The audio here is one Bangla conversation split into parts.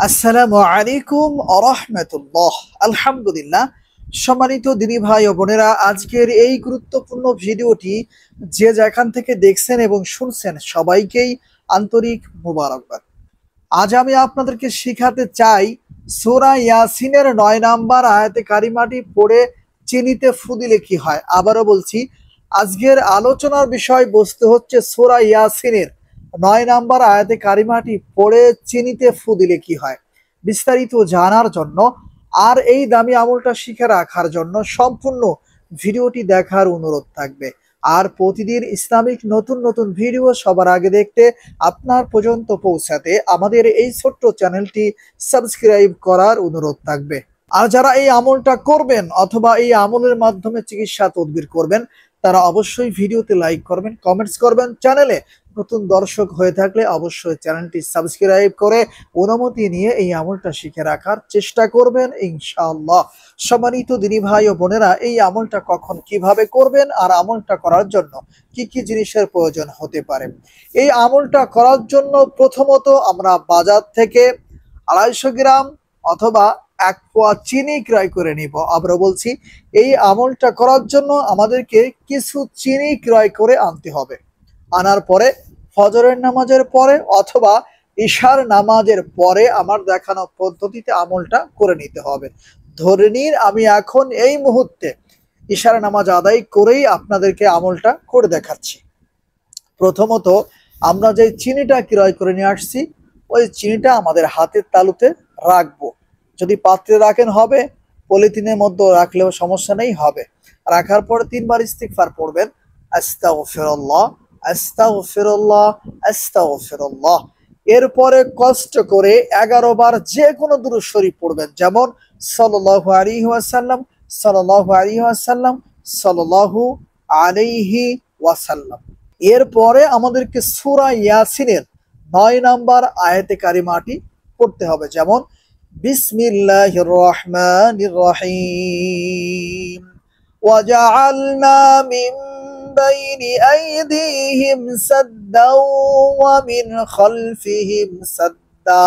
আসসালামু আলাইকুম আরহামাতুল্লাহ। আলহামদুলিল্লাহ। সম্মানিত দিনী ভাই ও বোনেরা, আজকের এই গুরুত্বপূর্ণ ভিডিওটি যে যেখান থেকে দেখছেন এবং শুনছেন সবাইকেই আন্তরিক মোবারকবাদ। আজ আমি আপনাদেরকে শিখাতে চাই সূরা ইয়াসিনের ৯ নাম্বার আয়াতে কারিমাটি পড়ে চিনিতে ফু দিলে কি হয়। আবারও বলছি, আজকের আলোচনার বিষয়বস্তু হচ্ছে সূরা ইয়াসিনের ৯ নাম্বার আয়াতে কারিমাটি পড়ে চিনিতে ফু দিলে কি হয়। বিস্তারিত জানার জন্য আর এই দামি আমলটা শিখে রাখার জন্য সম্পূর্ণ ভিডিওটি দেখার অনুরোধ থাকবে। আর প্রতিদিন ইসলামিক নতুন নতুন ভিডিও সবার আগে দেখতে আপনার পর্যন্ত পৌঁছাতে আমাদের এই ছোট্ট চ্যানেলটি সাবস্ক্রাইব করার অনুরোধ থাকবে। আর যারা এই আমলটা করবেন অথবা এই আমলের মাধ্যমে চিকিৎসা তদবির করবেন, তারা অবশ্যই ভিডিওতে লাইক করবেন, কমেন্টস করবেন। চ্যানেলে নতুন দর্শক হয়ে থাকলে অবশ্যই চ্যানেলটি সাবস্ক্রাইব করে অনুমতি নিয়ে এই আমলটা শিখে রাখার চেষ্টা করবেন ইনশাআল্লাহ। সম্মানিত দিনী ভাই ও বোনেরা, এই আমলটা কখন কিভাবে করবেন আর আমলটা করার জন্য কি কি জিনিসের প্রয়োজন হতে পারে। এই আমলটা করার জন্য প্রথমত আমরা বাজার থেকে ২৫০ গ্রাম অথবা ১ পোয়া চিনি ক্রয় করে নিব। আবারও বলছি, এই আমলটা করার জন্য আমাদেরকে কিছু চিনি ক্রয় করে আনতে হবে। আনার পরে ফজরের নামাজের পরে অথবা ইশার নামাজের পরে আমার দেখানো পদ্ধতিতে আমলটা করে নিতে হবে। ধরে নিন আমি এখন এই মুহূর্তে ইশার নামাজ আদায় করেই আপনাদেরকে আমলটা করে দেখাচ্ছি। প্রথমত আমরা যে চিনিটা ক্রয় করে নিয়ে আসছি, ওই চিনিটা আমাদের হাতের তালুতে রাখবো। যদি পাত্রে রাখেন হবে, পলিথিনের মধ্যে রাখলেও সমস্যা নেই, হবে। রাখার পরে ৩ বার ইস্তিগফার পড়বেন, আস্তাগফিরুল্লাহ আস্তাগফিরুল্লাহ আস্তাগফিরুল্লাহ। এরপরে কষ্ট করে ১১ বার যে কোনো দুরূদ শরীফ পড়বেন, যেমন সাল্লাল্লাহু আলাইহি ওয়াসাল্লাম সাল্লাল্লাহু আলাইহি ওয়াসাল্লাম সাল্লাল্লাহু আলাইহি ওয়াসাল্লাম। এরপরে আমাদেরকে সূরা ইয়াসিনের ৯ নাম্বার আয়াতে কারিমাটি পড়তে হবে, যেমন বিসমিল্লাহির রহমানির রহিম ওয়াজআলনা মিন বাইনি আইদিহিম সাদ্দা ওয়া মিন খালফিহিম সাদ্দা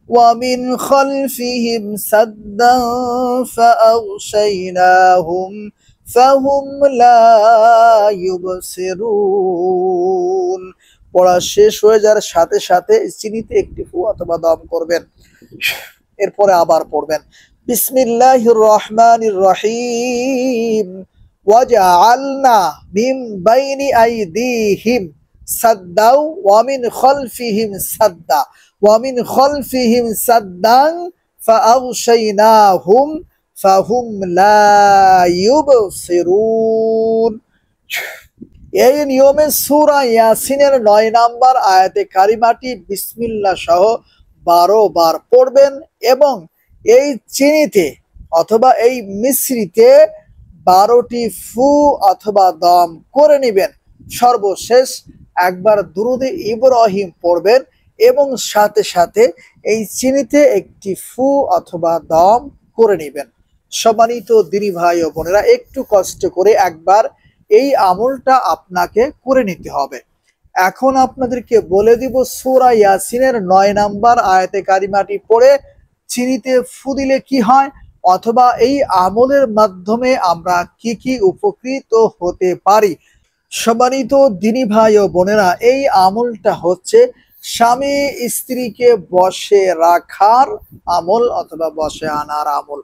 ومن خلفهم سدا فأغشيناهم فهم لا يبصرون। পড়া শেষ হয়ে যাওয়ার সাথে সাথে চিনিতে একটি ফু অথবা দম করবেন। এরপরে আবার পড়বেন বিসমিল্লাহির রহমানির রহিম ওয়াজআলনা মিন বাইনি আইদিহিম সাদ্দা ওয়া মিন খালফিহিম সাদ্দা ومن خلفهم سدا فأغشيناهم فهم لا يبصرون। এই নিয়মে সূরা ইয়াসিনের ৯ নাম্বার আয়াতে কারিমাটি বিসমিল্লাহ সহ ১২ বার পড়বেন এবং এই চিনিতে অথবা এই মিশ্রিতে ১২টি ফু অথবা দম করে নেবেন। সর্বশেষ একবার দুরূদে ইব্রাহিম পড়বেন এবং সাথে সাথে এই চিনিতে একটি ফু অথবা দম করে নেবেন। সম্মানিত দিনী ভাই ও বোনেরা, একটু কষ্ট করে একবার এই আমলটা আপনাকে করে নিতে হবে। এখন আপনাদেরকে বলে দিব সূরা ইয়াসিনের ৯ নাম্বার আয়াতে কারিমাটি পড়ে চিনিতে ফু দিলে কি হয়, অথবা এই আমলের মাধ্যমে আমরা কি কি উপকৃত হতে পারি। সম্মানিত দিনী ভাই ও বোনেরা, এই আমলটা হচ্ছে স্বামী স্ত্রীকে বশে রাখার আমল অথবা বশে আনার আমল।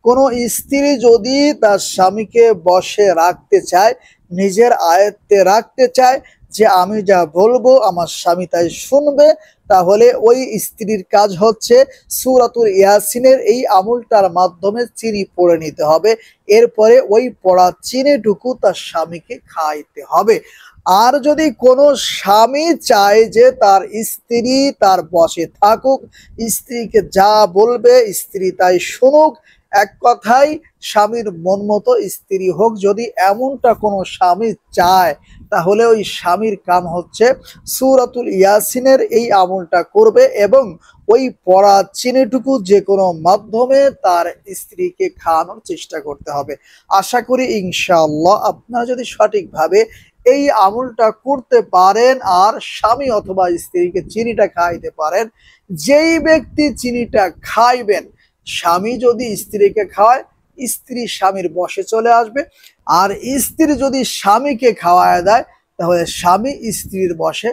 কোনো স্ত্রী যদি তার স্বামীকে বশে রাখতে চায়, নিজের আয়ত্তে রাখতে চায়, যে আমি যা বলবো আমার স্বামী তাই শুনবে, তাহলে ওই স্ত্রীর কাজ হচ্ছে সূরাতুল ইয়াসিনের এই আমলটার মাধ্যমে চিনি পড়ে নিতে হবে। এরপরে ওই পড়া চিনিটুকু তার স্বামীকে খাইতে হবে। আর যদি কোনো স্বামী চায় যে তার স্ত্রী তার বশে থাকুক, স্ত্রীকে যা বলবে স্ত্রী তাই শুনুক, এক কথায় স্বামীর মন মতো স্ত্রী হোক, যদি এমনটা কোনো স্বামী চায়, তাহলে ওই স্বামীর কাম হচ্ছে সূরাতুল ইয়াসিনের এই আমলটা করবে এবং ওই পড়া চিনিটুকু যে কোনো মাধ্যমে তার স্ত্রীকে খাওয়ানোর চেষ্টা করতে হবে। আশা করি ইনশাআল্লাহ আপনারা যদি সঠিকভাবে এই আমলটা করতে পারেন আর স্বামী অথবা স্ত্রীকে চিনিটা খাইতে পারেন। যেই ব্যক্তি চিনিটা খাইবেন, স্বামী যদি স্ত্রীকে খাওয়ায়, স্ত্রী স্বামীর বশে চলে আসবে। আর স্ত্রী যদি স্বামীকে খাওয়ায় দেয়, তাহলে স্বামী স্ত্রীর বশে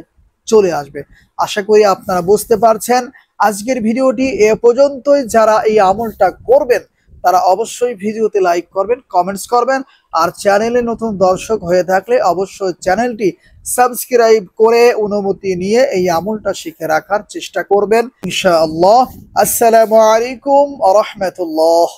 চলে আসবে। আশা করি আপনারা বুঝতে পারছেন। আজকের ভিডিওটি এ পর্যন্তই। যারা এই আমলটা করবেন তারা অবশ্যই ভিডিওতে লাইক করবেন, কমেন্টস করবেন। আর চ্যানেলে নতুন দর্শক হয়ে থাকলে অবশ্যই চ্যানেলটি সাবস্ক্রাইব করে অনুমতি নিয়ে এই আমলটা শিখে রাখার চেষ্টা করবেন ইনশাআল্লাহ। আসসালামু আলাইকুম ওয়া রাহমাতুল্লাহ।